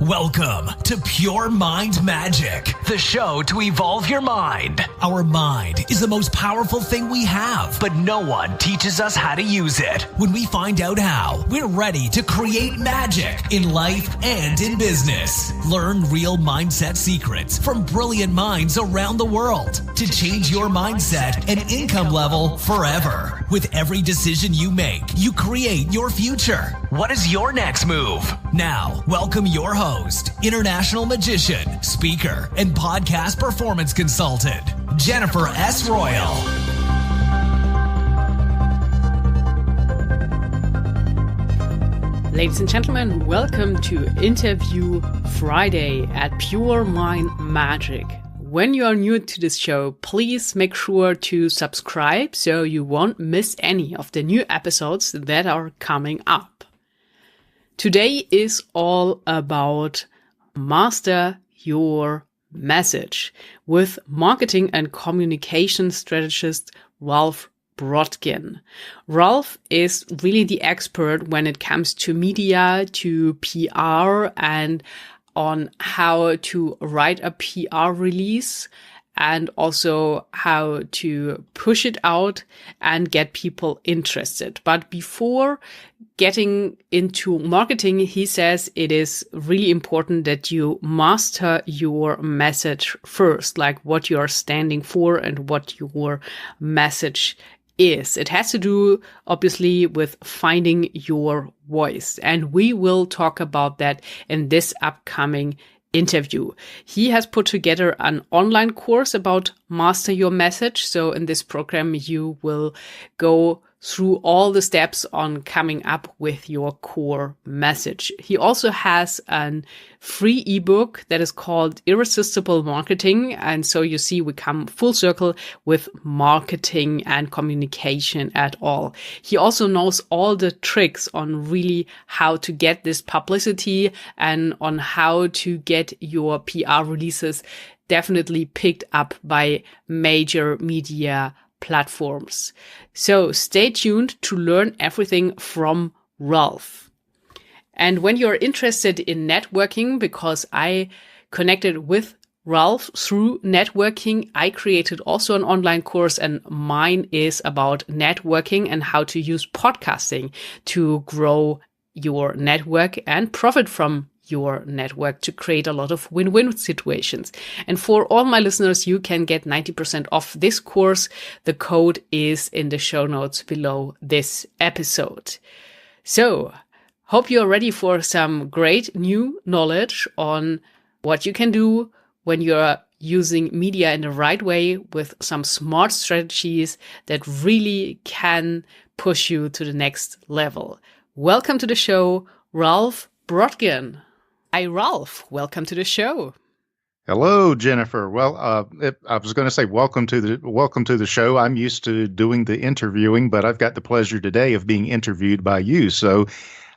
Welcome to Pure Mind Magic, the show to evolve your mind. Our mind is the most powerful thing we have, but no one teaches us how to use it. When we find out how, we're ready to create magic in life and in business. Learn real mindset secrets from brilliant minds around the world to change your mindset and income level forever. With every decision you make, you create your future. What is your next move? Now, welcome your host, international magician, speaker, and podcast performance consultant, Jennifer S. Royal. Ladies and gentlemen, welcome to Interview Friday at Pure Mind Magic. When you are new to this show, please make sure to subscribe so you won't miss any of the new episodes that are coming up. Today is all about master your message with marketing and communication strategist Ralph Brogden. Ralph is really the expert when it comes to media, to PR, and on how to write a PR release, and also how to push it out and get people interested. But before getting into marketing, he says it is really important that you master your message first, like what you are standing for and what your message is. It has to do, obviously, with finding your voice. And we will talk about that in this upcoming interview. He has put together an online course about master your message. So in this program, you will go through all the steps on coming up with your core message. He also has a free ebook that is called Irresistible Marketing. And so you see, we come full circle with marketing and communication at all. He also knows all the tricks on really how to get this publicity and on how to get your PR releases definitely picked up by major media platforms. So stay tuned to learn everything from Ralph. And when you're interested in networking, because I connected with Ralph through networking, I created also an online course, and mine is about networking and how to use podcasting to grow your network and profit from your network to create a lot of win-win situations. And for all my listeners, you can get 90% off this course. The code is in the show notes below this episode. So, hope you're ready for some great new knowledge on what you can do when you're using media in the right way with some smart strategies that really can push you to the next level. Welcome to the show, Ralph Brogden. Hi, Ralph. Welcome to the show. Hello, Jennifer. Well, I was going to say welcome to the show. I'm used to doing the interviewing, but I've got the pleasure today of being interviewed by you. So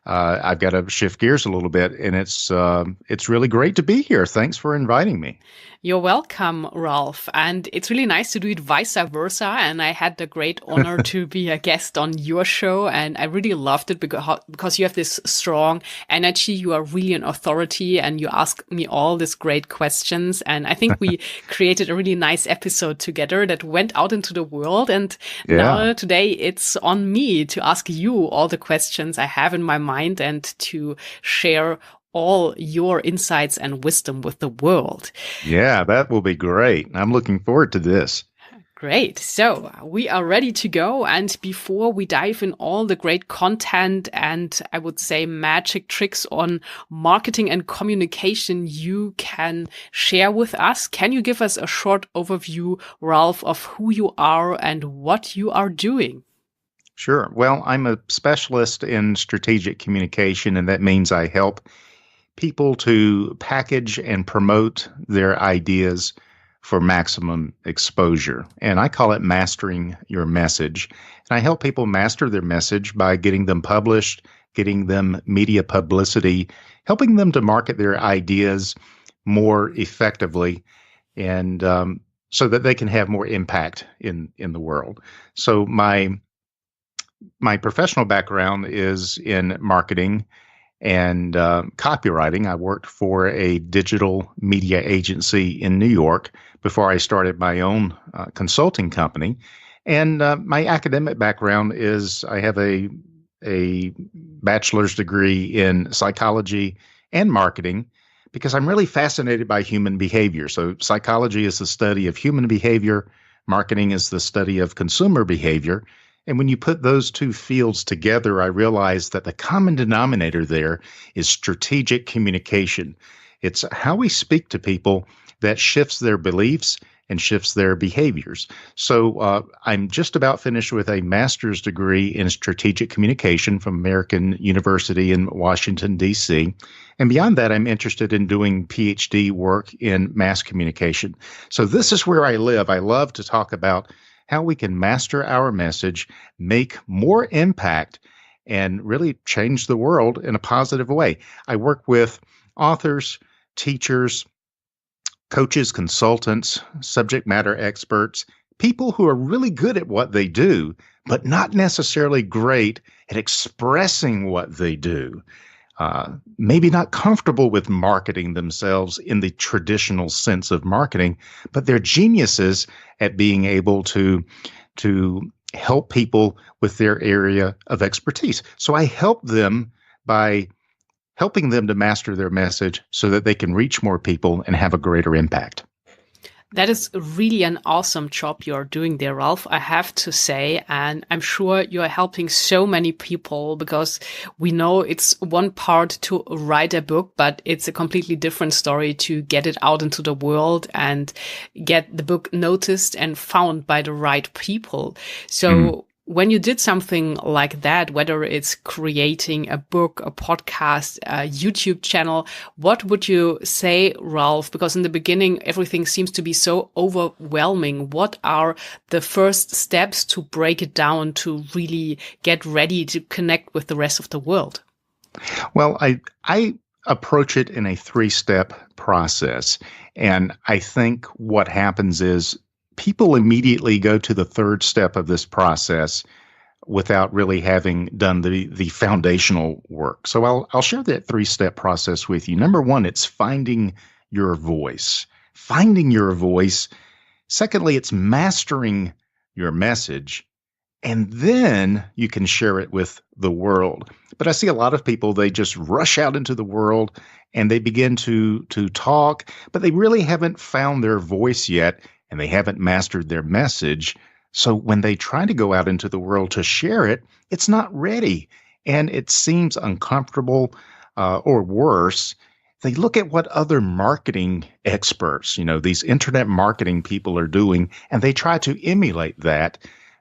I've got to shift gears a little bit, and it's really great to be here. Thanks for inviting me. You're welcome, Ralph. And it's really nice to do it vice versa. And I had the great honor to be a guest on your show. And I really loved it because you have this strong energy. You are really an authority and you ask me all these great questions. And I think we created a really nice episode together that went out into the world. And now today it's on me to ask you all the questions I have in my mind and to share all your insights and wisdom with the world. Yeah, that will be great. I'm looking forward to this. Great. So we are ready to go. And before we dive in all the great content and I would say magic tricks on marketing and communication you can share with us, can you give us a short overview, Ralph, of who you are and what you are doing? Sure. Well, I'm a specialist in strategic communication, and that means I help people to package and promote their ideas for maximum exposure. And I call it mastering your message. And I help people master their message by getting them published, getting them media publicity, helping them to market their ideas more effectively, and so that they can have more impact in the world. So my professional background is in marketing and copywriting. I worked for a digital media agency in New York before I started my own consulting company. And my academic background is I have a bachelor's degree in psychology and marketing because I'm really fascinated by human behavior. So psychology is the study of human behavior. Marketing is the study of consumer behavior. And when you put those two fields together, I realized that the common denominator there is strategic communication. It's how we speak to people that shifts their beliefs and shifts their behaviors. So I'm just about finished with a master's degree in strategic communication from American University in Washington, D.C. And beyond that, I'm interested in doing PhD work in mass communication. So this is where I live. I love to talk about how we can master our message, make more impact, and really change the world in a positive way. I work with authors, teachers, coaches, consultants, subject matter experts, people who are really good at what they do, but not necessarily great at expressing what they do. Maybe not comfortable with marketing themselves in the traditional sense of marketing, but they're geniuses at being able to help people with their area of expertise. So I help them by helping them to master their message so that they can reach more people and have a greater impact. That is really an awesome job you're doing there, Ralph, I have to say. And I'm sure you're helping so many people, because we know it's one part to write a book, but it's a completely different story to get it out into the world and get the book noticed and found by the right people. So when you did something like that, whether it's creating a book, a podcast, a YouTube channel, what would you say, Ralph? Because in the beginning, everything seems to be so overwhelming. What are the first steps to break it down, to really get ready to connect with the rest of the world? Well, I approach it in a 3-step process. And I think what happens is people immediately go to the 3rd step of this process without really having done the foundational work. So I'll share that 3-step process with you. Number 1, it's finding your voice. Finding your voice. Secondly, it's mastering your message. And then you can share it with the world. But I see a lot of people, they just rush out into the world and they begin to talk, but they really haven't found their voice yet, and they haven't mastered their message. So when they try to go out into the world to share it, it's not ready. And it seems uncomfortable, or worse. They look at what other marketing experts, these internet marketing people are doing, and they try to emulate that.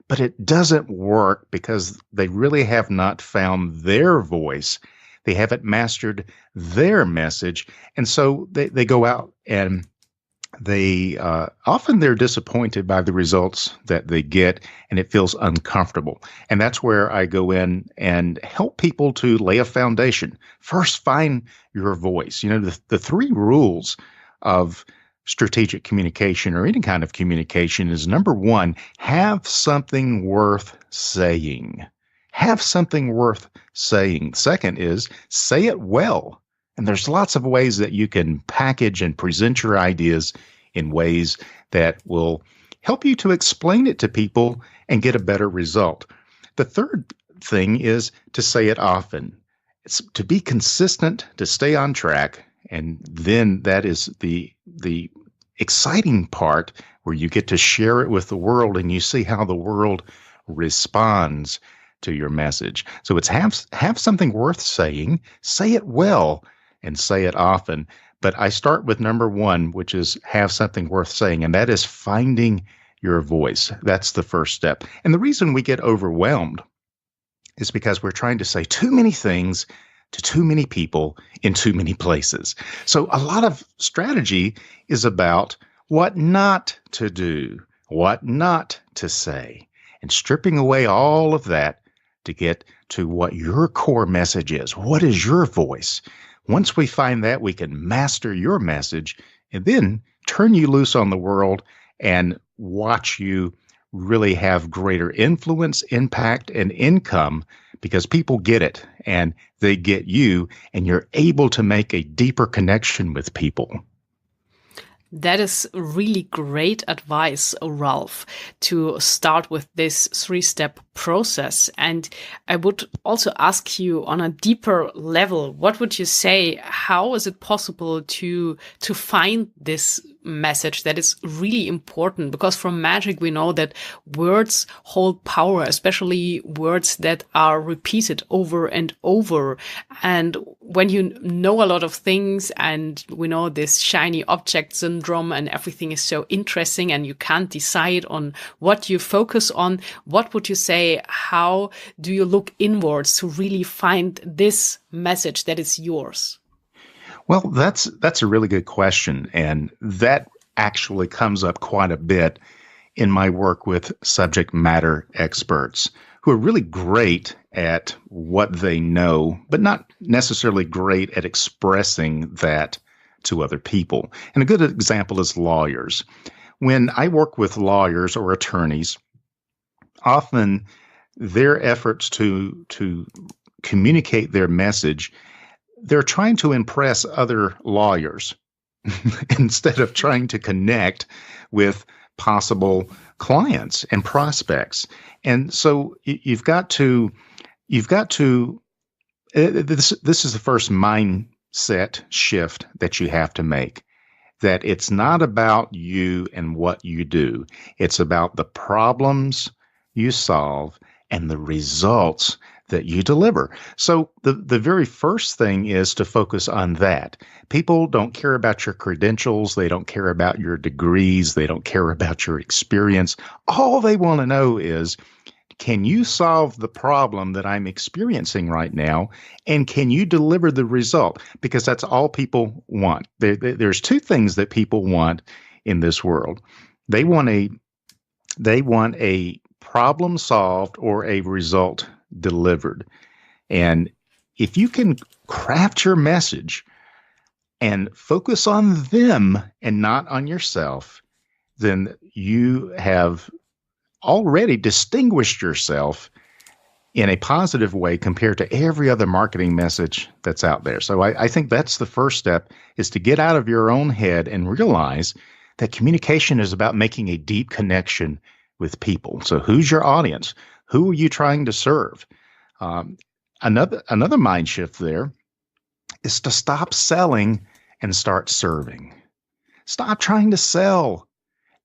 But it doesn't work because they really have not found their voice. They haven't mastered their message. And so they go out and they often they're disappointed by the results that they get, and it feels uncomfortable. And that's where I go in and help people to lay a foundation. First, find your voice. The 3 rules of strategic communication, or any kind of communication, is number 1, have something worth saying. Have something worth saying. Second is say it well. And there's lots of ways that you can package and present your ideas in ways that will help you to explain it to people and get a better result. The third thing is to say it often. It's to be consistent, to stay on track, and then that is the exciting part where you get to share it with the world and you see how the world responds to your message. So it's have something worth saying, say it well, and say it often. But I start with number 1, which is have something worth saying, and that is finding your voice. That's the first step. And the reason we get overwhelmed is because we're trying to say too many things to too many people in too many places. So a lot of strategy is about what not to do, what not to say, and stripping away all of that to get to what your core message is. What is your voice? Once we find that, we can master your message and then turn you loose on the world and watch you really have greater influence, impact, and income because people get it and they get you, and you're able to make a deeper connection with people. That is really great advice, Ralph, to start with this 3-step process. And I would also ask you on a deeper level, what would you say, how is it possible to find this message that is really important? Because from magic, we know that words hold power, especially words that are repeated over and over. And when you know a lot of things, and we know this shiny object syndrome and everything is so interesting and you can't decide on what you focus on, what would you say? How do you look inwards to really find this message that is yours? Well, that's a really good question, and that actually comes up quite a bit in my work with subject matter experts who are really great at what they know, but not necessarily great at expressing that to other people. And a good example is lawyers. When I work with lawyers or attorneys, often their efforts to communicate their message, they're trying to impress other lawyers instead of trying to connect with possible clients and prospects. And so you've got to this is the first mindset shift that you have to make, that it's not about you and what you do. It's about the problems you solve and the results that you deliver. So the very first thing is to focus on that. People don't care about your credentials. They don't care about your degrees. They don't care about your experience. All they want to know is, can you solve the problem that I'm experiencing right now? And can you deliver the result? Because that's all people want. There's two things that people want in this world. They want a problem solved or a result delivered. And if you can craft your message and focus on them and not on yourself, then you have already distinguished yourself in a positive way compared to every other marketing message that's out there. So I think that's the first step, is to get out of your own head and realize that communication is about making a deep connection with people. So who's your audience? Who are you trying to serve? Another mind shift there is to stop selling and start serving. Stop trying to sell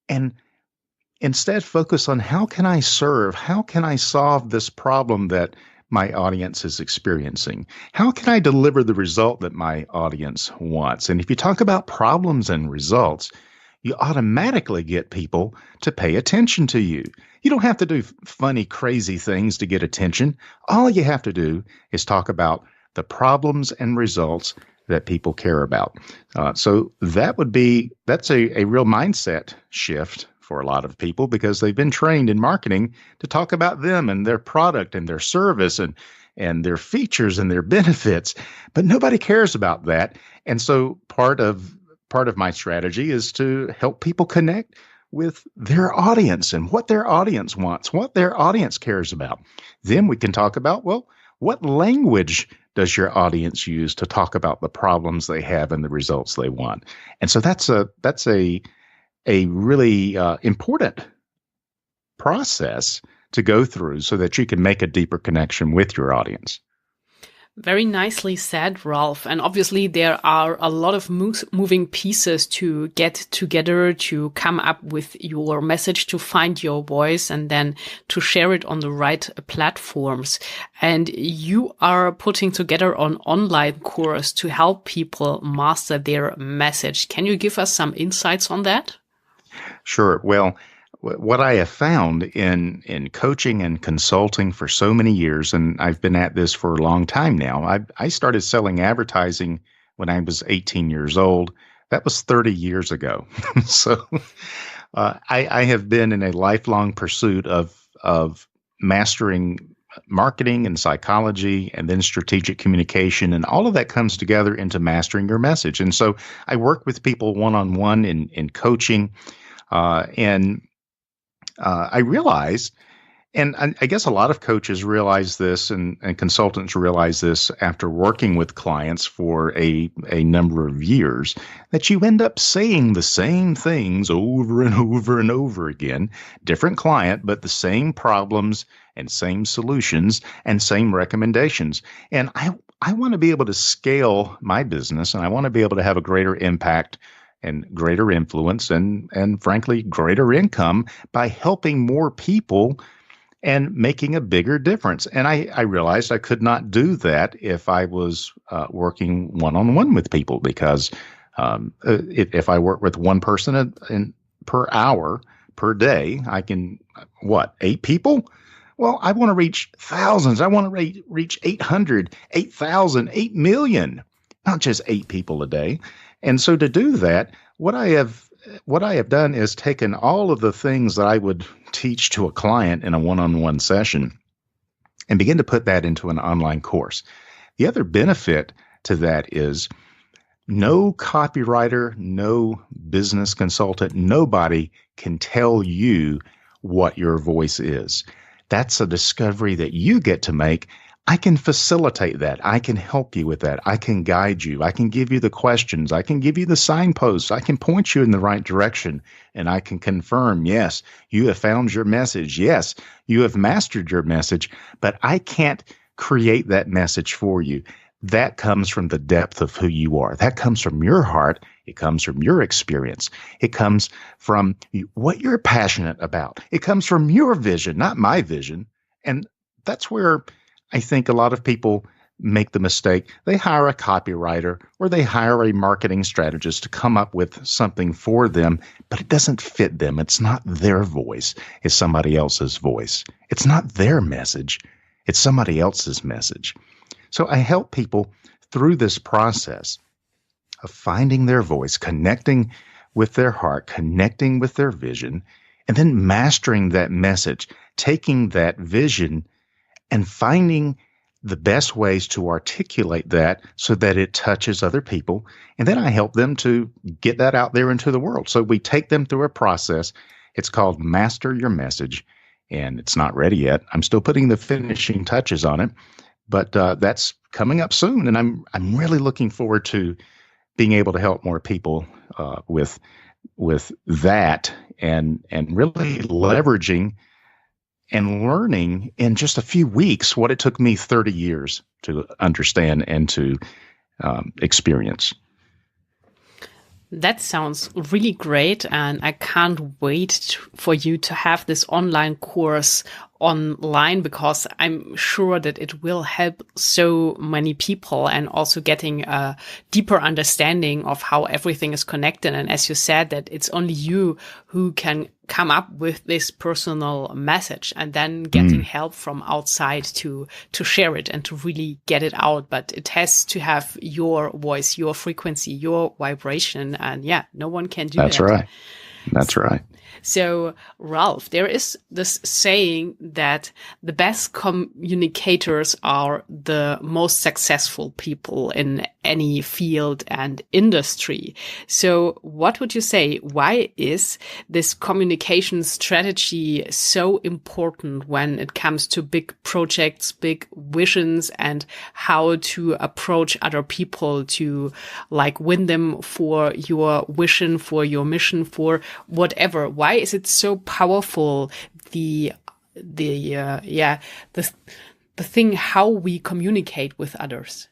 and instead focus on, how can I serve? How can I solve this problem that my audience is experiencing? How can I deliver the result that my audience wants? And if you talk about problems and results, you automatically get people to pay attention to you. You don't have to do funny, crazy things to get attention. All you have to do is talk about the problems and results that people care about. So that's a real mindset shift for a lot of people, because they've been trained in marketing to talk about them and their product and their service and their features and their benefits, but nobody cares about that. And so part of my strategy is to help people connect with their audience and what their audience wants, what their audience cares about. Then we can talk about, well, what language does your audience use to talk about the problems they have and the results they want? And so that's a really important process to go through so that you can make a deeper connection with your audience. Very nicely said, Ralph. And obviously there are a lot of moving pieces to get together, to come up with your message, to find your voice, and then to share it on the right platforms. And you are putting together an online course to help people master their message. Can you give us some insights on that? Sure. Well, what I have found in coaching and consulting for so many years, and I've been at this for a long time now, I started selling advertising when I was 18 years old. That was 30 years ago. So I have been in a lifelong pursuit of mastering marketing and psychology and then strategic communication, and all of that comes together into mastering your message. And so I work with people one-on-one in coaching, and I realized And I guess a lot of coaches realize this and consultants realize this after working with clients for a number of years, that you end up saying the same things over and over and over again. Different client, but the same problems and same solutions and same recommendations. And I want to be able to scale my business, and I want to be able to have a greater impact and greater influence and frankly, greater income by helping more people and making a bigger difference. And I realized I could not do that if I was working one-on-one with people, because if I work with one person per hour per day, I can, 8 people? Well, I want to reach thousands. I want to reach 800, 8,000, 8 million, not just 8 people a day. And so to do that, what I have done is taken all of the things that I would teach to a client in a one-on-one session and begin to put that into an online course. The other benefit to that is no copywriter, no business consultant, nobody can tell you what your voice is. That's a discovery that you get to make. I can facilitate that. I can help you with that. I can guide you. I can give you the questions. I can give you the signposts. I can point you in the right direction. And I can confirm, yes, you have found your message. Yes, you have mastered your message. But I can't create that message for you. That comes from the depth of who you are. That comes from your heart. It comes from your experience. It comes from what you're passionate about. It comes from your vision, not my vision. And that's where I think a lot of people make the mistake. They hire a copywriter or they hire a marketing strategist to come up with something for them, but it doesn't fit them. It's not their voice. It's somebody else's voice. It's not their message. It's somebody else's message. So I help people through this process of finding their voice, connecting with their heart, connecting with their vision, and then mastering that message, taking that vision and finding the best ways to articulate that so that it touches other people. And then I help them to get that out there into the world. So we take them through a process. It's called Master Your Message, and it's not ready yet. I'm still putting the finishing touches on it, but that's coming up soon. And I'm really looking forward to being able to help more people with that and really leveraging and learning in just a few weeks what it took me 30 years to understand and to experience. That sounds really great, and I can't wait for you to have this online course online, because I'm sure that it will help so many people, and also getting a deeper understanding of how everything is connected. And as you said, that it's only you who can come up with this personal message, and then getting help from outside to share it and to really get it out. But it has to have your voice, your frequency, your vibration. And yeah, no one can do that. That's right. That's right. So, Ralph, there is this saying that the best communicators are the most successful people in any field and industry. So what would you say? Why is this communication strategy so important when it comes to big projects, big visions, and how to approach other people to win them for your vision, for your mission, for whatever? Why is it so powerful? The thing how we communicate with others.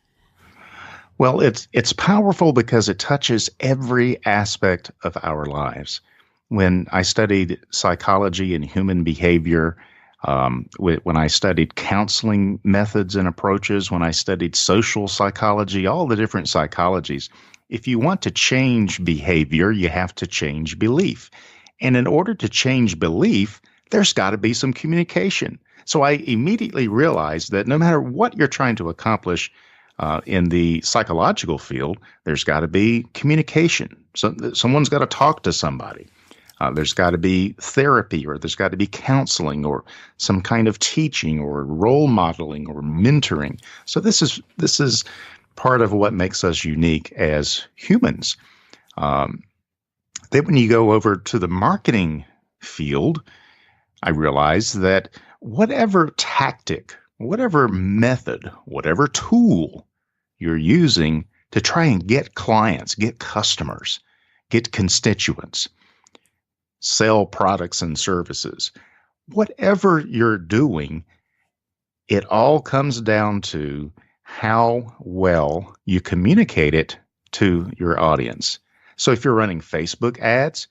Well, it's powerful because it touches every aspect of our lives. When I studied psychology and human behavior, when I studied counseling methods and approaches, when I studied social psychology, all the different psychologies, if you want to change behavior, you have to change belief. And in order to change belief, there's got to be some communication. So I immediately realized that no matter what you're trying to accomplish in the psychological field, there's got to be communication. So someone's got to talk to somebody. There's got to be therapy, or there's got to be counseling, or some kind of teaching, or role modeling, or mentoring. So this is part of what makes us unique as humans. Then when you go over to the marketing field, I realized that whatever tactic, whatever method, whatever tool you're using to try and get clients, get customers, get constituents, sell products and services, whatever you're doing, it all comes down to how well you communicate it to your audience. So if you're running Facebook ads,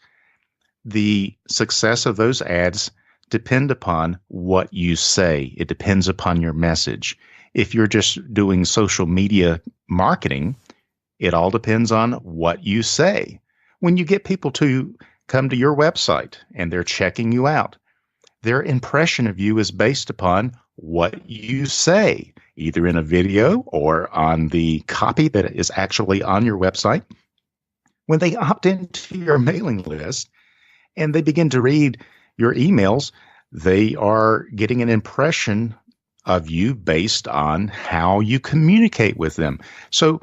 the success of those ads depend upon what you say. It depends upon your message. If you're just doing social media marketing, it all depends on what you say. When you get people to come to your website and they're checking you out, their impression of you is based upon what you say, either in a video or on the copy that is actually on your website. When they opt into your mailing list and they begin to read your emails, they are getting an impression of you based on how you communicate with them. So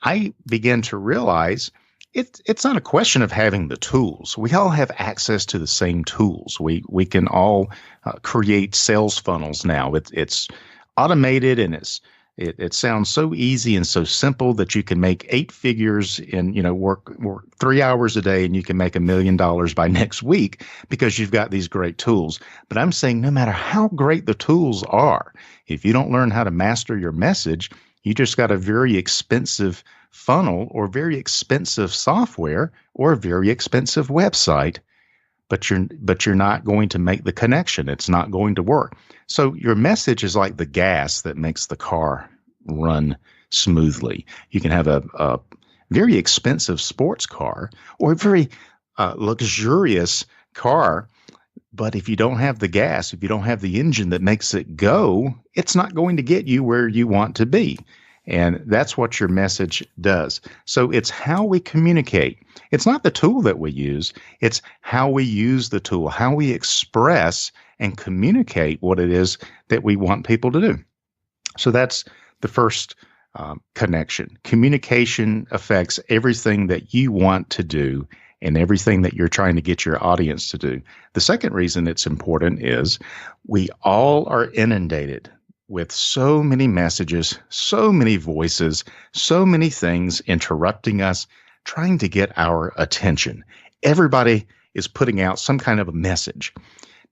I began to realize it's not a question of having the tools. We all have access to the same tools. We can all create sales funnels now. It's automated, and it sounds so easy and so simple that you can make 8 figures in, work 3 hours a day, and you can make $1 million by next week because you've got these great tools. But I'm saying no matter how great the tools are, if you don't learn how to master your message, you just got a very expensive funnel or very expensive software or a very expensive website, but you're not going to make the connection. It's not going to work. So your message is like the gas that makes the car run smoothly. You can have a very expensive sports car or a very luxurious car, but if you don't have the gas, if you don't have the engine that makes it go, it's not going to get you where you want to be. And that's what your message does. So it's how we communicate. It's not the tool that we use. It's how we use the tool, how we express and communicate what it is that we want people to do. So that's the first connection. Communication affects everything that you want to do and everything that you're trying to get your audience to do. The second reason it's important is we all are inundated with so many messages, so many voices, so many things interrupting us, trying to get our attention. Everybody is putting out some kind of a message.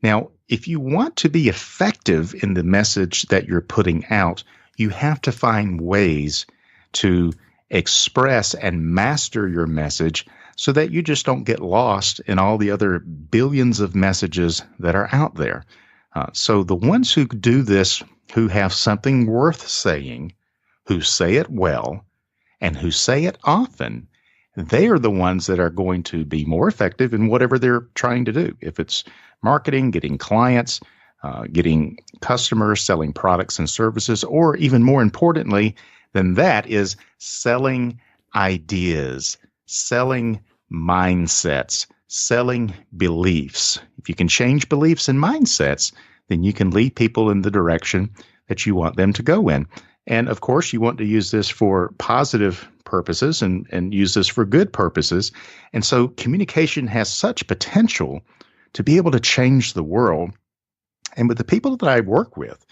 Now, if you want to be effective in the message that you're putting out, you have to find ways to express and master your message so that you just don't get lost in all the other billions of messages that are out there. So the ones who do this, who have something worth saying, who say it well, and who say it often, they are the ones that are going to be more effective in whatever they're trying to do. If it's marketing, getting clients, getting customers, selling products and services, or even more importantly than that is selling ideas, selling mindsets, selling beliefs. If you can change beliefs and mindsets, then you can lead people in the direction that you want them to go in. And of course, you want to use this for positive purposes and use this for good purposes. And so communication has such potential to be able to change the world. And with the people that I work with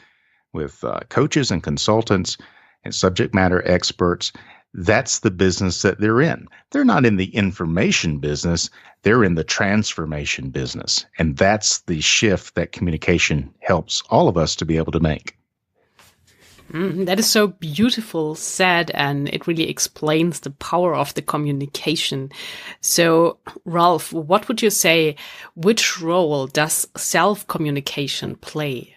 coaches and consultants and subject matter experts, that's the business that they're in. They're not in the information business. They're in the transformation business. And that's the shift that communication helps all of us to be able to make. That is so beautiful said, and it really explains the power of the communication. So, Ralph, what would you say, which role does self-communication play?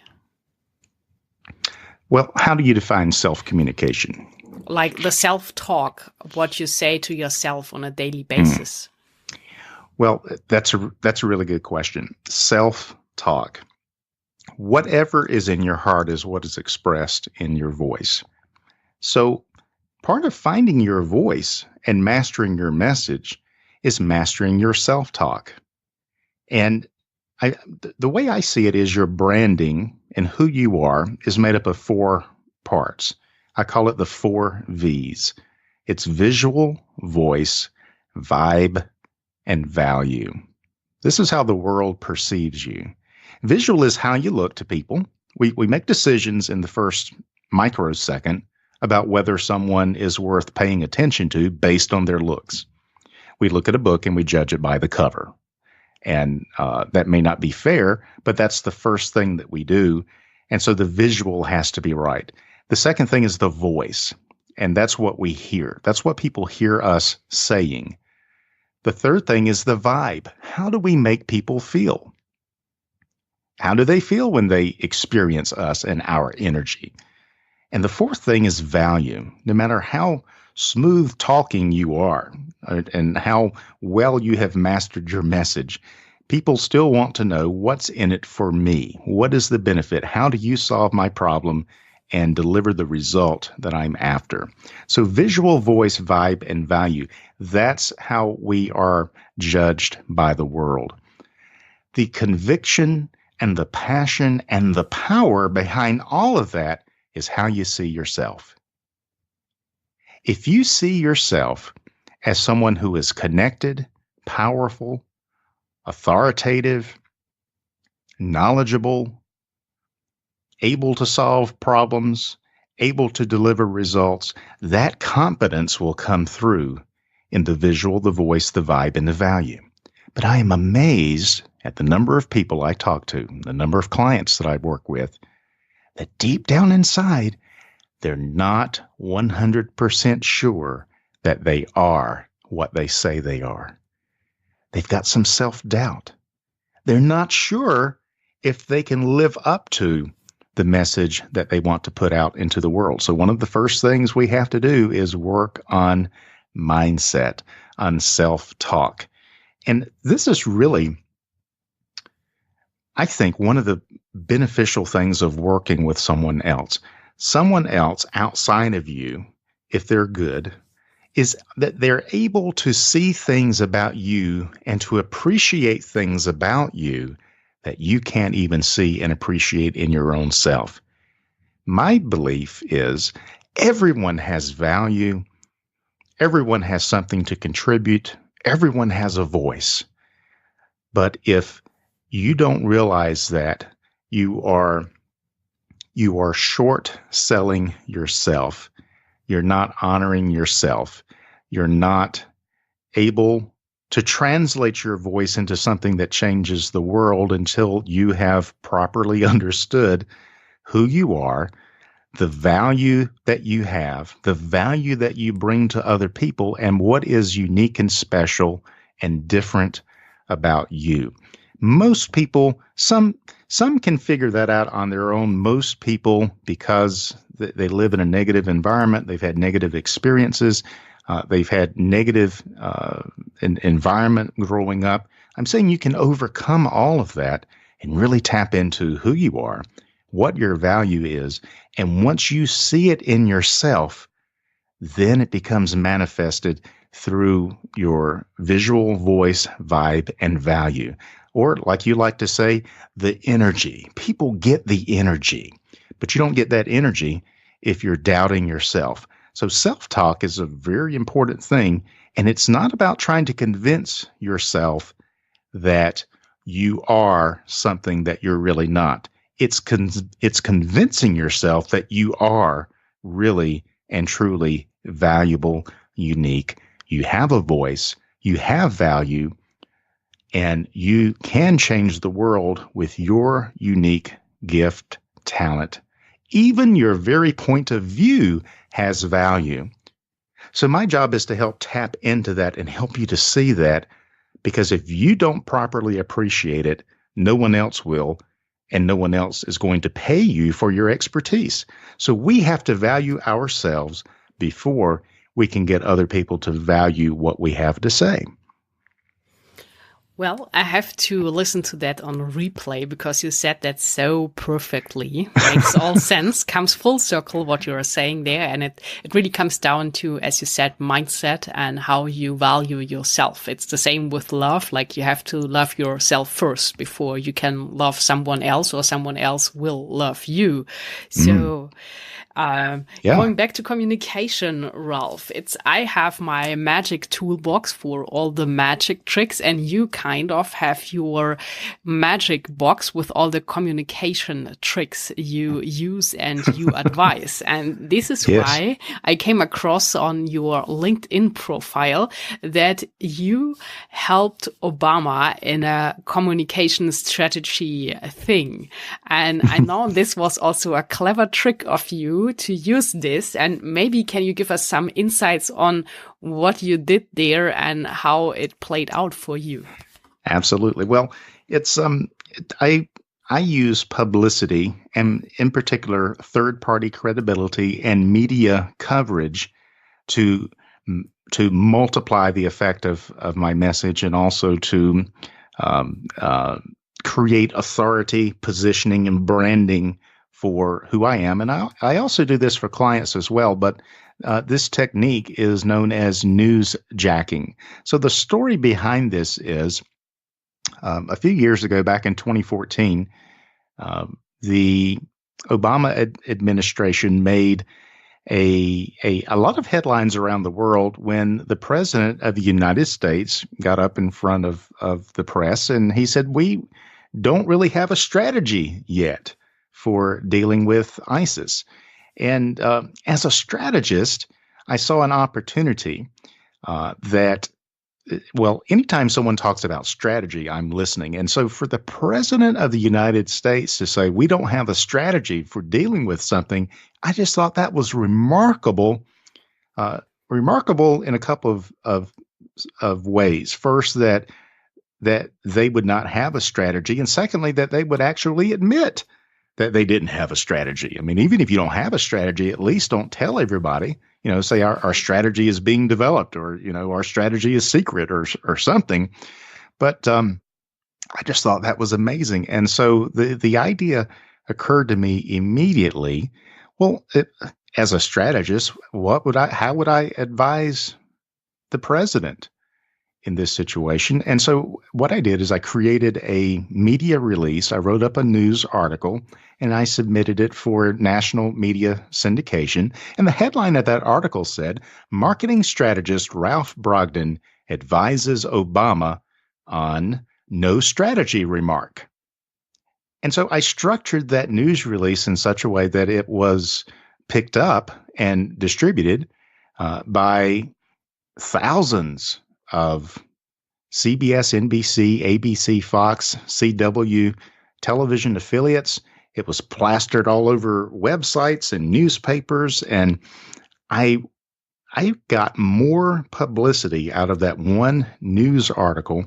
Well, how do you define self-communication? Like the self-talk, what you say to yourself on a daily basis. Well, that's a really good question. Self-talk. Whatever is in your heart is what is expressed in your voice. So part of finding your voice and mastering your message is mastering your self-talk. And the way I see it is your branding and who you are is made up of 4 parts. I call it the 4 V's. It's visual, voice, vibe, and value. This is how the world perceives you. Visual is how you look to people. We make decisions in the first microsecond about whether someone is worth paying attention to based on their looks. We look at a book and we judge it by the cover. And that may not be fair, but that's the first thing that we do. And so the visual has to be right. The second thing is the voice, and that's what we hear. That's what people hear us saying. The third thing is the vibe. How do we make people feel? How do they feel when they experience us and our energy? And the fourth thing is value. No matter how smooth talking you are and how well you have mastered your message, people still want to know what's in it for me. What is the benefit? How do you solve my problem and deliver the result that I'm after? So visual, voice, vibe, and value, that's how we are judged by the world. The conviction and the passion and the power behind all of that is how you see yourself. If you see yourself as someone who is connected, powerful, authoritative, knowledgeable, able to solve problems, able to deliver results, that confidence will come through in the visual, the voice, the vibe, and the value. But I am amazed at the number of people I talk to, the number of clients that I work with, that deep down inside, they're not 100% sure that they are what they say they are. They've got some self-doubt. They're not sure if they can live up to the message that they want to put out into the world. So one of the first things we have to do is work on mindset, on self-talk. And this is really, I think, one of the beneficial things of working with someone else. Someone else outside of you, if they're good, is that they're able to see things about you and to appreciate things about you that you can't even see and appreciate in your own self. My belief is everyone has value. Everyone has something to contribute. Everyone has a voice. But if you don't realize that, you are short selling yourself. You're not honoring yourself. You're not able to translate your voice into something that changes the world until you have properly understood who you are, the value that you have, the value that you bring to other people, and what is unique and special and different about you. Most people, some can figure that out on their own. Most people, because they live in a negative environment, they've had negative experiences, they've had negative environment growing up. I'm saying you can overcome all of that and really tap into who you are, what your value is. And once you see it in yourself, then it becomes manifested through your visual, voice, vibe, and value. Or, like you like to say, the energy. People get the energy, but you don't get that energy if you're doubting yourself. So self-talk is a very important thing, and it's not about trying to convince yourself that you are something that you're really not. It's convincing yourself that you are really and truly valuable, unique. You have a voice, you have value, and you can change the world with your unique gift, talent. Even your very point of view has value. So my job is to help tap into that and help you to see that, because if you don't properly appreciate it, no one else will, and no one else is going to pay you for your expertise. So we have to value ourselves before we can get other people to value what we have to say. Well, I have to listen to that on replay because you said that so perfectly. Makes all sense, comes full circle what you are saying there. And it really comes down to, as you said, mindset and how you value yourself. It's the same with love. Like you have to love yourself first before you can love someone else, or someone else will love you. So going back to communication, Ralph, I have my magic toolbox for all the magic tricks, and you kind of have your magic box with all the communication tricks you use and you advise. And this is why I came across on your LinkedIn profile that you helped Obama in a communication strategy thing. And I know this was also a clever trick of you to use this. And maybe can you give us some insights on what you did there and how it played out for you? Absolutely. Well, it's I use publicity, and in particular third-party credibility and media coverage to multiply the effect of my message, and also to create authority, positioning, and branding for who I am. And I also do this for clients as well, but this technique is known as newsjacking. So the story behind this is a few years ago, back in 2014, the Obama administration made a lot of headlines around the world when the president of the United States got up in front of the press and he said, "We don't really have a strategy yet for dealing with ISIS." And as a strategist, I saw an opportunity that, well, anytime someone talks about strategy, I'm listening. And so for the president of the United States to say, we don't have a strategy for dealing with something, I just thought that was remarkable in a couple of ways. First, that they would not have a strategy. And secondly, that they would actually admit that they didn't have a strategy. I mean, even if you don't have a strategy, at least don't tell everybody, say our strategy is being developed, or, our strategy is secret, or something. But I just thought that was amazing. And so the idea occurred to me immediately. Well, as a strategist, how would I advise the president in this situation? And so what I did is I created a media release. I wrote up a news article and I submitted it for national media syndication. And the headline of that article said, "Marketing strategist Ralph Brogden advises Obama on no strategy remark." And so I structured that news release in such a way that it was picked up and distributed by thousands of CBS, NBC, ABC, Fox, CW television affiliates. It was plastered all over websites and newspapers, and I got more publicity out of that one news article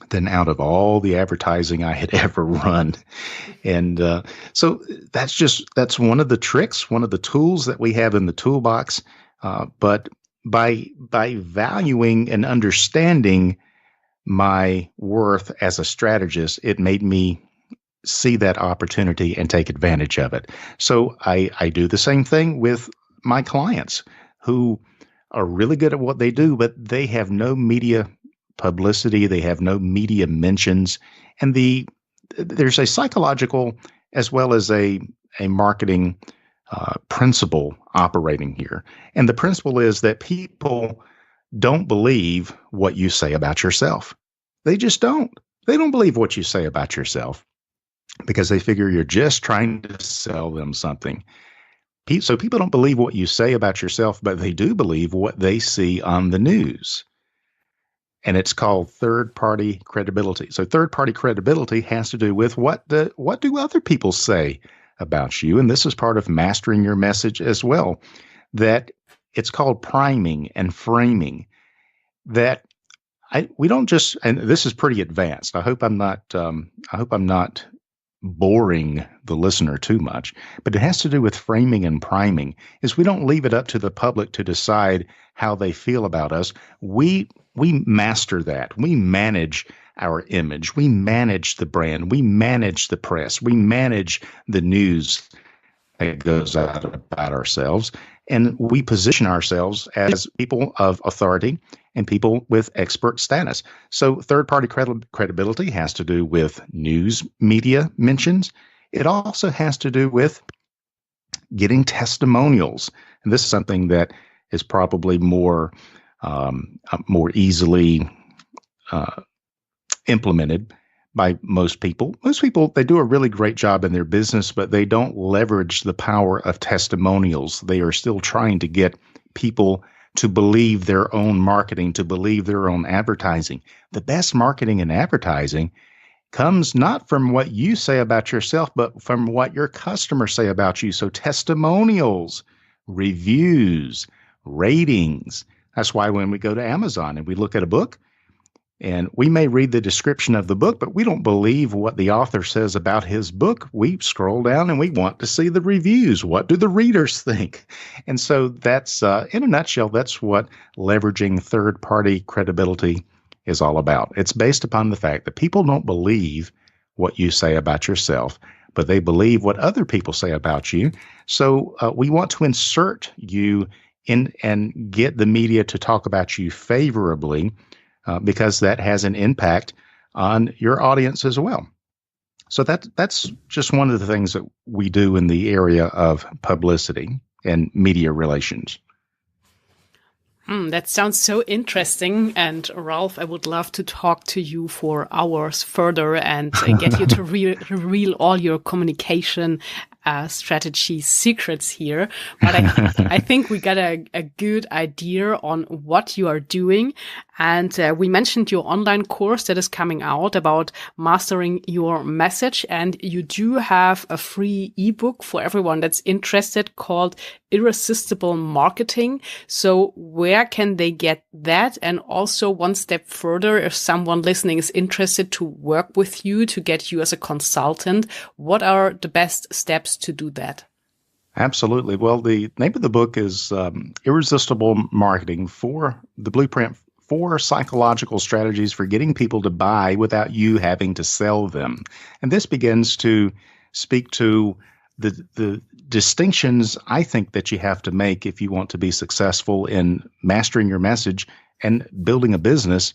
than out of all the advertising I had ever run. And so that's one of the tricks, one of the tools that we have in the toolbox. But by valuing and understanding my worth as a strategist, it made me see that opportunity and take advantage of it. So I do the same thing with my clients who are really good at what they do, but they have no media publicity, they have no media mentions, and there's a psychological as well as a marketing principle operating here. And the principle is that people don't believe what you say about yourself. They just don't. They don't believe what you say about yourself because they figure you're just trying to sell them something. So people don't believe what you say about yourself, but they do believe what they see on the news. And it's called third-party credibility. So third-party credibility has to do with what do other people say about you? And this is part of mastering your message as well. That it's called priming and framing. That we don't just, and this is pretty advanced. I hope I'm not boring the listener too much, but it has to do with framing and priming. Is we don't leave it up to the public to decide how they feel about us. We master that. We manage our image. We manage the brand. We manage the press. We manage the news that goes out about ourselves. And we position ourselves as people of authority and people with expert status. So third-party credibility has to do with news media mentions. It also has to do with getting testimonials. And this is something that is probably more easily implemented by most people. Most people, they do a really great job in their business, but they don't leverage the power of testimonials. They are still trying to get people to believe their own marketing, to believe their own advertising. The best marketing and advertising comes not from what you say about yourself, but from what your customers say about you. So testimonials, reviews, ratings. That's why when we go to Amazon and we look at a book, and we may read the description of the book, but we don't believe what the author says about his book. We scroll down and we want to see the reviews. What do the readers think? And so that's, in a nutshell, that's what leveraging third-party credibility is all about. It's based upon the fact that people don't believe what you say about yourself, but they believe what other people say about you. So we want to insert you in and get the media to talk about you favorably, because that has an impact on your audience as well. So that's just one of the things that we do in the area of publicity and media relations. That sounds so interesting. And Ralph, I would love to talk to you for hours further and get you to reveal all your communication strategy secrets here. But I think we got a good idea on what you are doing. And we mentioned your online course that is coming out about mastering your message. And you do have a free ebook for everyone that's interested called Irresistible Marketing. So where can they get that? And also one step further, if someone listening is interested to work with you, to get you as a consultant, what are the best steps to do that? Absolutely. Well, the name of the book is Irresistible Marketing, for the blueprint, 4 psychological strategies for getting people to buy without you having to sell them. And this begins to speak to the distinctions I think that you have to make if you want to be successful in mastering your message and building a business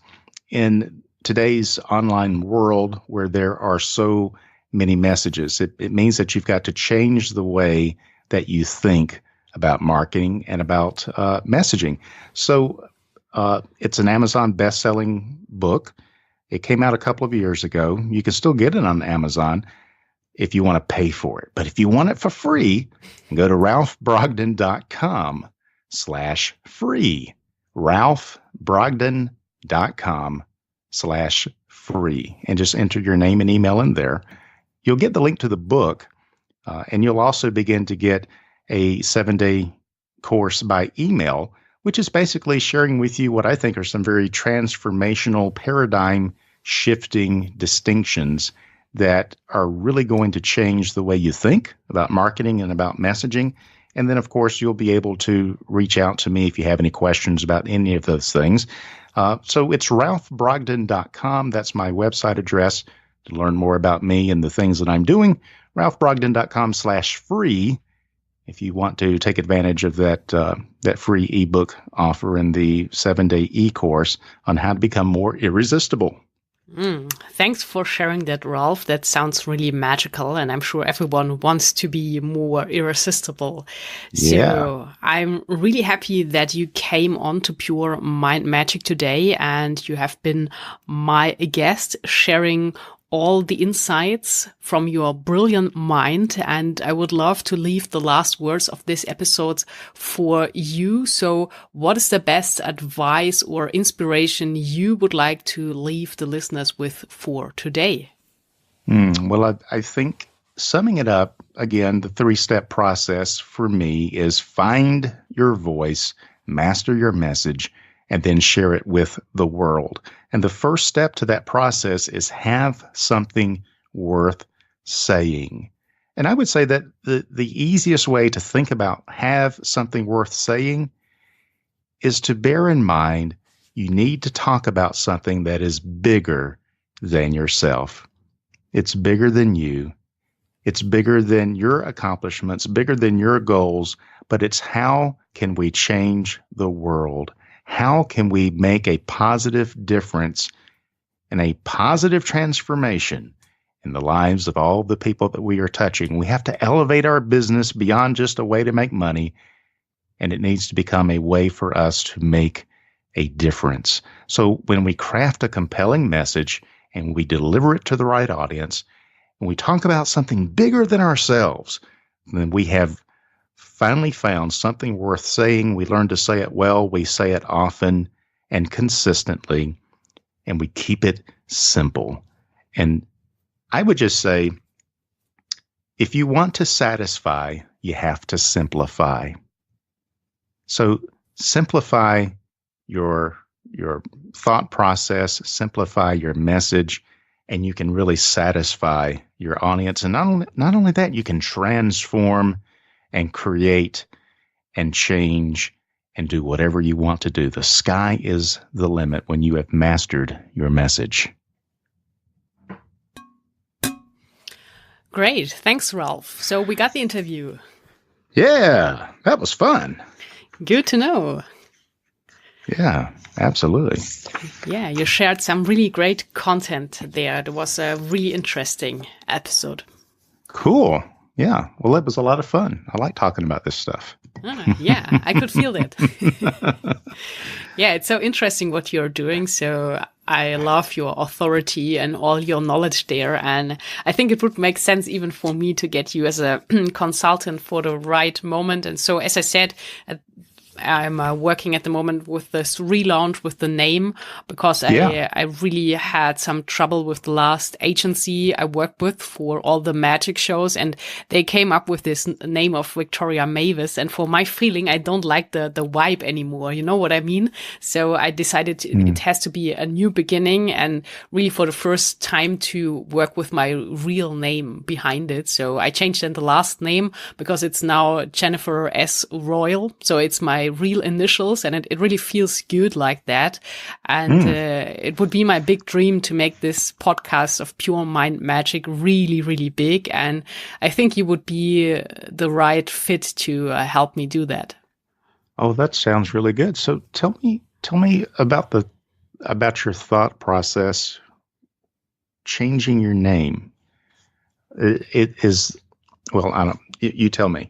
in today's online world where there are so many messages. It means that you've got to change the way that you think about marketing and about messaging. So it's an Amazon best-selling book. It came out a couple of years ago. You can still get it on Amazon if you want to pay for it. But if you want it for free, go to ralphbrogden.com/free. ralphbrogden.com/free. And just enter your name and email in there. You'll get the link to the book, and you'll also begin to get a 7-day course by email, which is basically sharing with you what I think are some very transformational, paradigm-shifting distinctions that are really going to change the way you think about marketing and about messaging. And then, of course, you'll be able to reach out to me if you have any questions about any of those things. So it's ralphbrogden.com. That's my website address to learn more about me and the things that I'm doing. ralphbrogden.com/free if you want to take advantage of that free ebook offer and the 7-day e-course on how to become more irresistible. Thanks for sharing that, Ralph. That sounds really magical, and I'm sure everyone wants to be more irresistible. Yeah. So I'm really happy that you came on to Pure Mind Magic today, and you have been my guest, sharing all the insights from your brilliant mind. And I would love to leave the last words of this episode for you. So what is the best advice or inspiration you would like to leave the listeners with for today? Well, I think summing it up, again, the 3-step process for me is find your voice, master your message, and then share it with the world. And the first step to that process is have something worth saying. And I would say that the easiest way to think about have something worth saying is to bear in mind you need to talk about something that is bigger than yourself. It's bigger than you. It's bigger than your accomplishments, bigger than your goals, but it's how can we change the world? How can we make a positive difference and a positive transformation in the lives of all the people that we are touching? We have to elevate our business beyond just a way to make money, and it needs to become a way for us to make a difference. So when we craft a compelling message and we deliver it to the right audience, and we talk about something bigger than ourselves, then we have finally found something worth saying. We learn to say it well. We say it often and consistently, and we keep it simple. And I would just say, if you want to satisfy, you have to simplify. So simplify your thought process, simplify your message, and you can really satisfy your audience. And not only that, you can transform and create and change and do whatever you want to do. The sky is the limit when you have mastered your message. Great. Thanks, Ralph. So we got the interview. Yeah, that was fun. Good to know. Yeah, absolutely. Yeah, you shared some really great content there. It was a really interesting episode. Cool. Yeah. Well, it was a lot of fun. I like talking about this stuff. Yeah, I could feel it. Yeah, it's so interesting what you're doing. So I love your authority and all your knowledge there. And I think it would make sense even for me to get you as a consultant for the right moment. And so, as I said, I'm working at the moment with this relaunch with the name because I really had some trouble with the last agency I worked with for all the magic shows, and they came up with this name of Victoria Mavis. And for my feeling, I don't like the vibe anymore. You know what I mean? So I decided it has to be a new beginning and really for the first time to work with my real name behind it. So I changed then the last name because it's now Jennifer S. Royal. So it's my real initials, and it really feels good like that. And it would be my big dream to make this podcast of Pure Mind Magic really, really big. And I think you would be the right fit to help me do that. Oh, that sounds really good. So tell me about your thought process changing your name. It is, well, I don't. You tell me.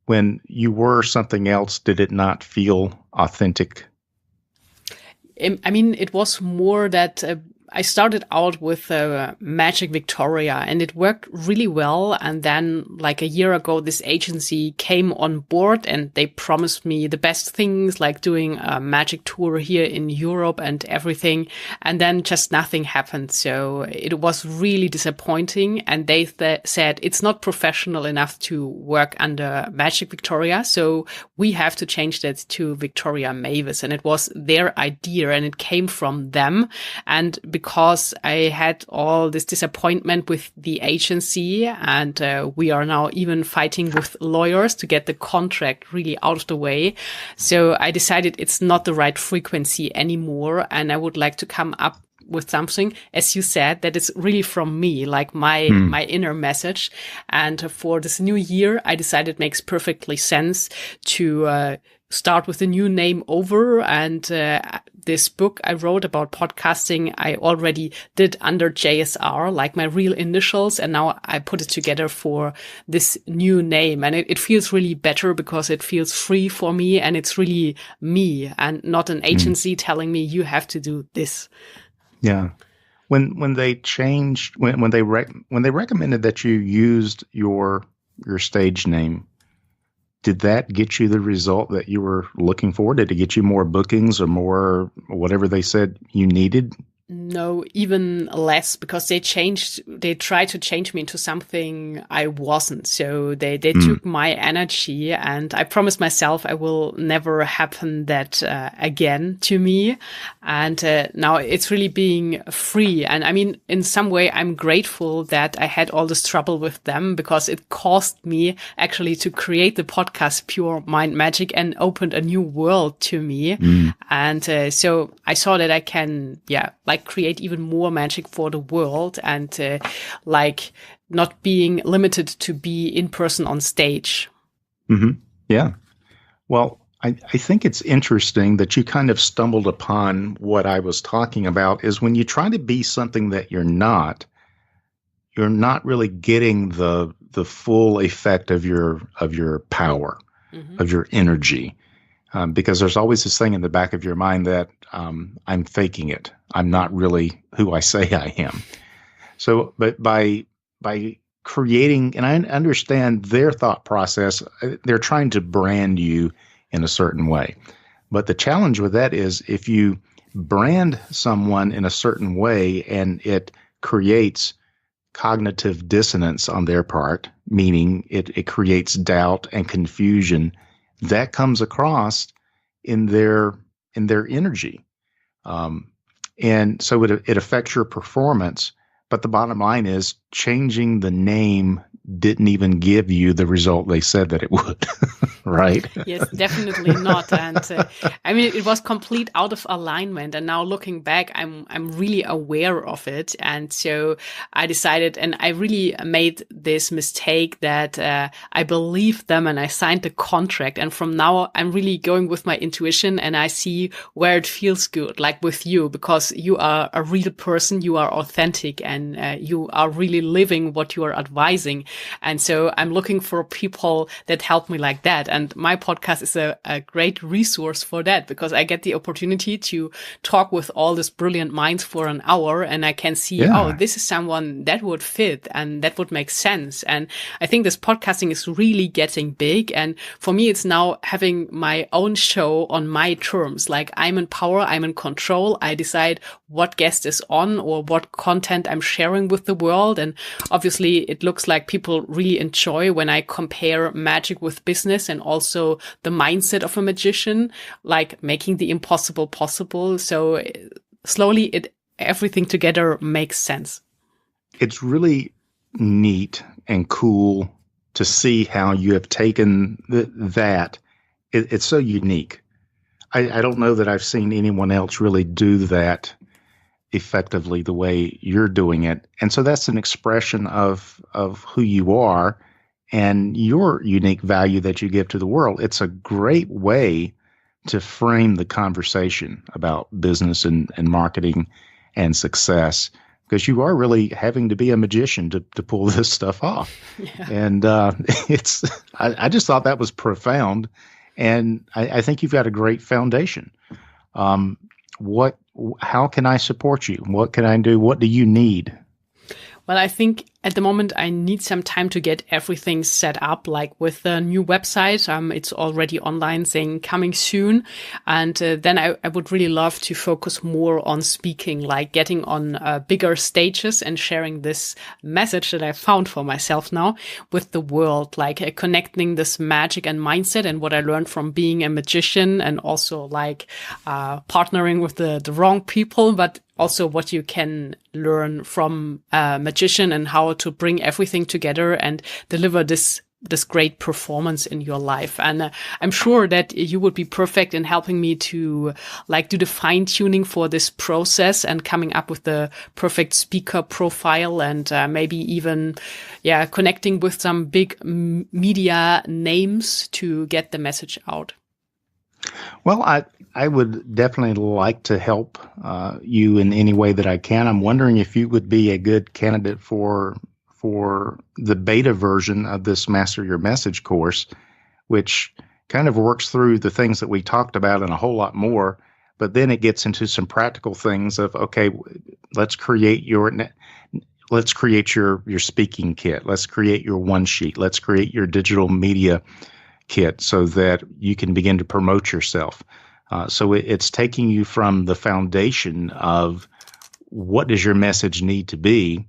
When you were something else, did it not feel authentic? I mean, it was more that I started out with Magic Victoria, and it worked really well. And then like a year ago, this agency came on board and they promised me the best things, like doing a magic tour here in Europe and everything. And then just nothing happened. So it was really disappointing. And they said it's not professional enough to work under Magic Victoria. So we have to change that to Victoria Mavis. And it was their idea and it came from them. And because I had all this disappointment with the agency, and we are now even fighting with lawyers to get the contract really out of the way. So I decided it's not the right frequency anymore. And I would like to come up with something, as you said, that is really from me, like my inner message. And for this new year, I decided it makes perfectly sense to start with a new name over. And this book I wrote about podcasting, I already did under JSR, like my real initials. And now I put it together for this new name. And it feels really better because it feels free for me. And it's really me and not an agency telling me you have to do this. Yeah. When they changed, when they recommended that you used your stage name, did that get you the result that you were looking for? Did it get you more bookings or more whatever they said you needed? No, even less, because they tried to change me into something I wasn't. So they took my energy, and I promised myself I will never happen that again to me. And now it's really being free. And I mean, in some way, I'm grateful that I had all this trouble with them, because it caused me actually to create the podcast Pure Mind Magic and opened a new world to me. And so I saw that I can, create even more magic for the world, and like not being limited to be in person on stage. Mm-hmm. Yeah. Well, I think it's interesting that you kind of stumbled upon what I was talking about, is when you try to be something that you're not really getting the full effect of your power, of your energy. Because there's always this thing in the back of your mind that I'm faking it. I'm not really who I say I am. So, but by creating, and I understand their thought process, they're trying to brand you in a certain way. But the challenge with that is if you brand someone in a certain way and it creates cognitive dissonance on their part, meaning it creates doubt and confusion, that comes across in their energy. And so it affects your performance. But the bottom line is changing the name didn't even give you the result they said that it would, right? Yes, definitely not. And I mean, it was complete out of alignment. And now looking back, I'm really aware of it. And so I decided, and I really made this mistake that I believed them and I signed the contract. And from now, I'm really going with my intuition and I see where it feels good, like with you, because you are a real person, you are authentic, and you are really living what you are advising. And so I'm looking for people that help me like that. And my podcast is a great resource for that, because I get the opportunity to talk with all these brilliant minds for an hour and I can see, oh, this is someone that would fit and that would make sense. And I think this podcasting is really getting big. And for me, it's now having my own show on my terms. Like I'm in power, I'm in control. I decide what guest is on or what content I'm sharing with the world. And obviously it looks like people really enjoy when I compare magic with business and also the mindset of a magician, like making the impossible possible. So slowly everything together makes sense. It's really neat and cool to see how you have taken that. It's so unique. I don't know that I've seen anyone else really do that effectively the way you're doing it. And so that's an expression of who you are and your unique value that you give to the world. It's a great way to frame the conversation about business and marketing and success, because you are really having to be a magician to pull this stuff off. Yeah. And I just thought that was profound. And I think you've got a great foundation. How can I support you? What can I do? What do you need? Well, I think at the moment I need some time to get everything set up, like with the new website. It's already online saying coming soon. And then I would really love to focus more on speaking, like getting on bigger stages and sharing this message that I found for myself now with the world, like connecting this magic and mindset and what I learned from being a magician, and also like partnering with the wrong people, but also what you can learn from a magician and how to bring everything together and deliver this great performance in your life. And I'm sure that you would be perfect in helping me to like do the fine tuning for this process and coming up with the perfect speaker profile, and maybe even, connecting with some big media names to get the message out. Well, I would definitely like to help you in any way that I can. I'm wondering if you would be a good candidate for the beta version of this Master Your Message course, which kind of works through the things that we talked about and a whole lot more, but then it gets into some practical things of, okay, let's create your speaking kit. Let's create your one sheet. Let's create your digital media kit so that you can begin to promote yourself. So it's taking you from the foundation of what does your message need to be.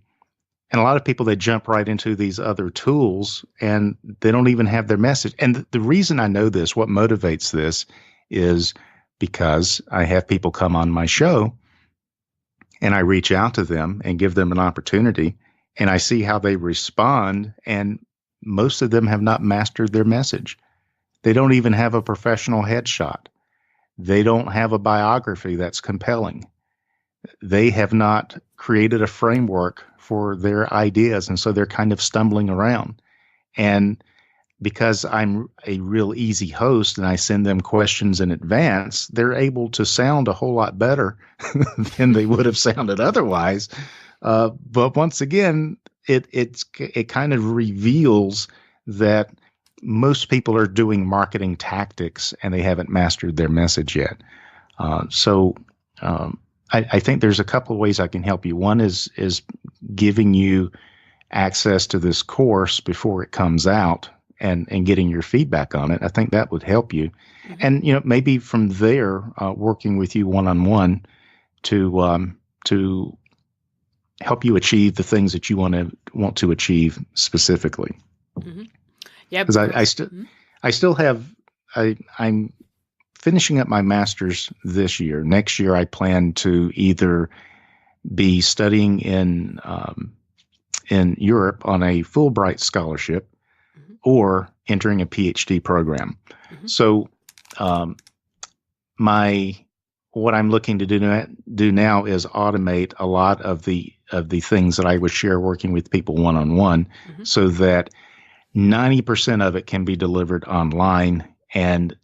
And a lot of people, they jump right into these other tools and they don't even have their message. And the reason I know this, what motivates this, is because I have people come on my show and I reach out to them and give them an opportunity, and I see how they respond. And most of them have not mastered their message. They don't even have a professional headshot. They don't have a biography that's compelling. They have not created a framework for their ideas, and so they're kind of stumbling around. And because I'm a real easy host and I send them questions in advance, they're able to sound a whole lot better than they would have sounded otherwise. But once again, it kind of reveals that most people are doing marketing tactics and they haven't mastered their message yet. So I think there's a couple of ways I can help you. One is giving you access to this course before it comes out and getting your feedback on it. I think that would help you. Mm-hmm. And, maybe from there, working with you one-on-one to help you achieve the things that you want to achieve specifically. Mm-hmm. Yeah, because I still have, I'm finishing up my master's this year. Next year, I plan to either be studying in Europe on a Fulbright scholarship, mm-hmm. or entering a PhD program. Mm-hmm. So, what I'm looking to do now is automate a lot of the things that I would share working with people one-on-one, mm-hmm. so that 90% of it can be delivered online, and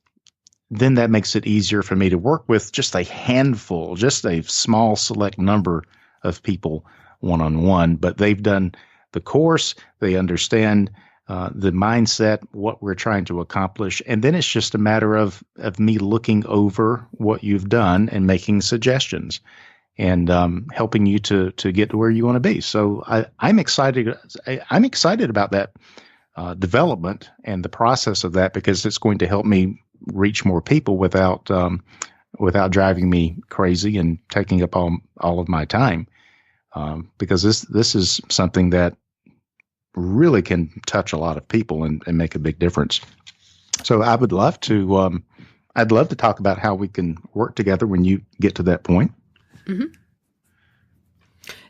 then that makes it easier for me to work with just a handful, just a small select number of people one-on-one. But they've done the course, they understand the mindset, what we're trying to accomplish, and then it's just a matter of me looking over what you've done and making suggestions and helping you to get to where you want to be. So I'm excited. I'm excited about that development and the process of that, because it's going to help me reach more people without driving me crazy and taking up all of my time. Because this is something that really can touch a lot of people and make a big difference. So I would love to, I'd love to talk about how we can work together when you get to that point. Mm-hmm.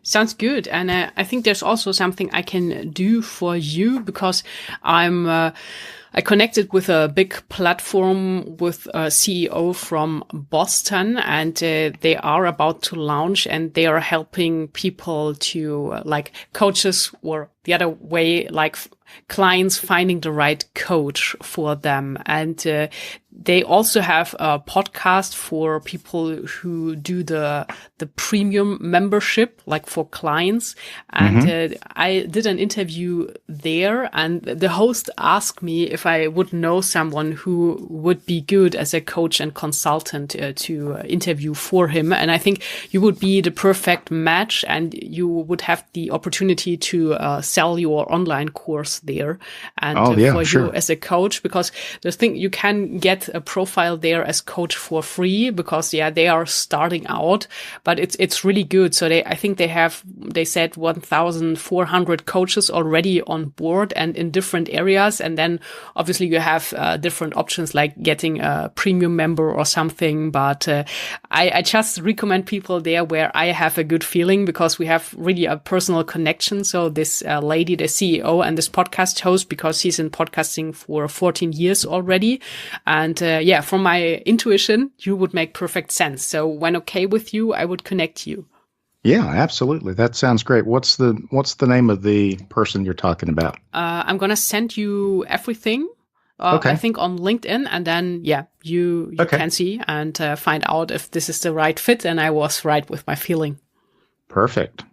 Sounds good. And I think there's also something I can do for you, because I connected with a big platform with a CEO from Boston, and they are about to launch, and they are helping people to like coaches, or the other way, like clients finding the right coach for them. And they also have a podcast for people who do the premium membership, like for clients. And mm-hmm. I did an interview there, and the host asked me if I would know someone who would be good as a coach and consultant to interview for him. And I think you would be the perfect match, and you would have the opportunity to sell your online course there. And for sure. You as a coach, because the thing, you can get a profile there as coach for free, because they are starting out, but it's really good. So I think they said 1,400 coaches already on board and in different areas. And then obviously you have different options like getting a premium member or something. But I just recommend people there where I have a good feeling, because we have really a personal connection. So this lady, the CEO and this podcast host, because he's in podcasting for 14 years already. And from my intuition, you would make perfect sense. So when okay with you, I would connect you. Yeah, absolutely. That sounds great. What's the name of the person you're talking about? I'm going to send you everything. Okay. I think on LinkedIn, and then you can see and find out if this is the right fit, and I was right with my feeling. Perfect.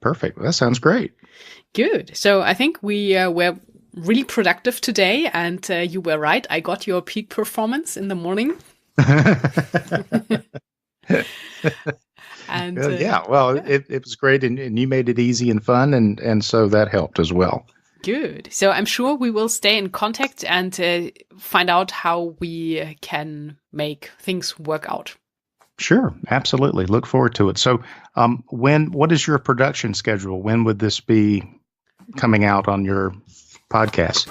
That sounds great. Good. So I think we were really productive today, and you were right. I got your peak performance in the morning. And it was great, and you made it easy and fun, and so that helped as well. Good. So I'm sure we will stay in contact and find out how we can make things work out. Sure, absolutely. Look forward to it. So what is your production schedule? When would this be coming out on your podcast?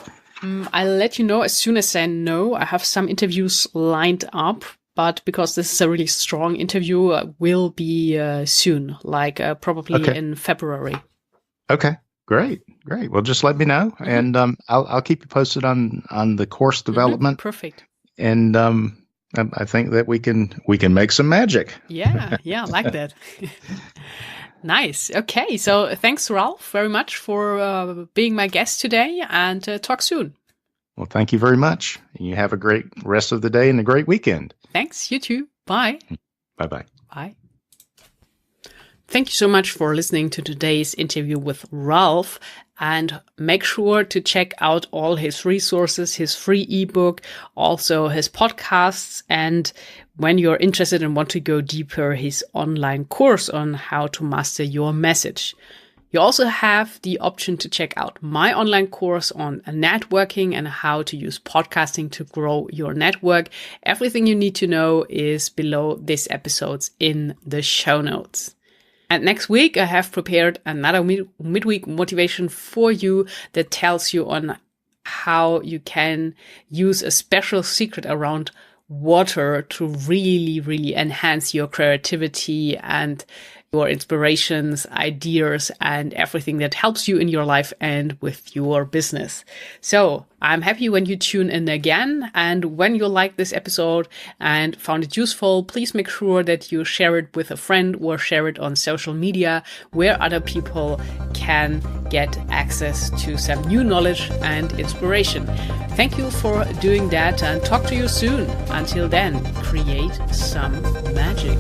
I'll let you know as soon as I know. I have some interviews lined up, but because this is a really strong interview, will be soon, like probably in February. Okay. Great. Well, just let me know, and I'll keep you posted on the course development. Perfect. And I think that we can make some magic. Yeah, I like that. Nice. Okay, so thanks, Ralph, very much for being my guest today, and talk soon. Well, thank you very much. You have a great rest of the day and a great weekend. Thanks. You too. Bye. Bye-bye. Bye. Thank you so much for listening to today's interview with Ralph. and make sure to check out all his resources, his free ebook, also his podcasts, and when you're interested and want to go deeper, his online course on how to master your message. You also have the option to check out my online course on networking and how to use podcasting to grow your network. Everything you need to know is below this episode in the show notes. And next week, I have prepared another midweek motivation for you that tells you on how you can use a special secret around water to really, really enhance your creativity and your inspirations, ideas, and everything that helps you in your life and with your business. So I'm happy when you tune in again. And when you like this episode and found it useful, please make sure that you share it with a friend or share it on social media where other people can get access to some new knowledge and inspiration. Thank you for doing that and talk to you soon. Until then, create some magic.